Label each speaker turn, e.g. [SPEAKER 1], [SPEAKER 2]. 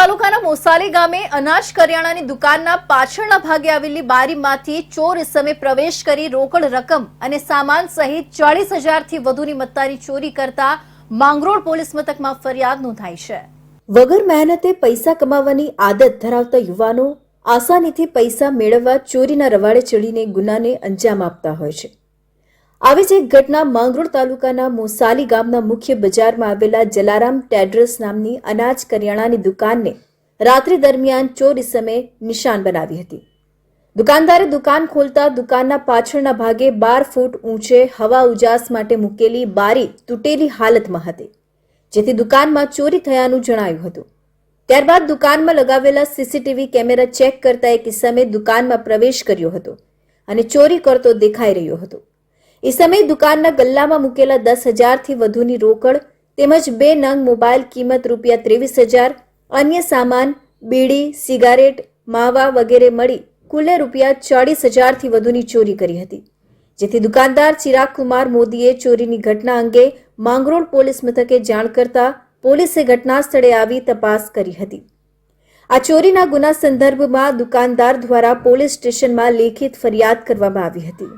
[SPEAKER 1] તાલુકાના મોસાલી ગામે અનાજ કરિયાણાની દુકાનના પાછળના ભાગે આવેલી બારીમાંથી ચોર ઇસમે પ્રવેશ કરી રોકડ રકમ અને સામાન સહિત 40,000 થી વધુની મત્તાની ચોરી કરતા માંગરોળ પોલીસ મથકમાં ફરિયાદ નોંધાઈ છે। વગર મહેનતે પૈસા કમાવાની આદત ધરાવતા યુવાનો આસાનીથી પૈસા મેળવવા ચોરીના રવાડે ચડીને ગુનાને અંજામ આપતા હોય છે। આવી જ એક ઘટના માંગરોળ તાલુકાના મોસાલી ગામના મુખ્ય બજારમાં આવેલા જલારામ ટ્રેડર્સ નામની અનાજ કરિયાણાની દુકાનને રાત્રિ દરમિયાન ચોર ઇસમે નિશાન બનાવી હતી। દુકાનદારે દુકાન ખોલતા દુકાનના પાછળના ભાગે 12 ફૂટ ઊંચે હવા ઉજાસ માટે મૂકેલી બારી તૂટેલી હાલતમાં હતી, જેથી દુકાનમાં ચોરી થયાનું જણાયું હતું। ત્યારબાદ દુકાનમાં લગાવેલા સીસીટીવી કેમેરા ચેક કરતા એક ઇસમે દુકાનમાં પ્રવેશ કર્યો હતો અને ચોરી કરતો દેખાઈ રહ્યો હતો। એ સમયે દુકાનના ગલ્લામાં મૂકેલા 10,000 થી વધુની રોકડ તેમજ 2 નંગ મોબાઈલ કિંમત રૂપિયા 23,000, અન્ય સામાન બીડી, સિગારેટ, માવા વગેરે મળી કુલે રૂપિયા 40,000 થી વધુની ચોરી કરી હતી, જેથી દુકાનદાર ચિરાગ કુમાર મોદીએ ચોરીની ઘટના અંગે માંગરોળ પોલીસ મથકે જાણ કરતા પોલીસે ઘટના સ્થળે આવી તપાસ કરી હતી। આ ચોરીના ગુના સંદર્ભમાં દુકાનદાર દ્વારા પોલીસ સ્ટેશનમાં લેખિત ફરિયાદ કરવામાં આવી હતી।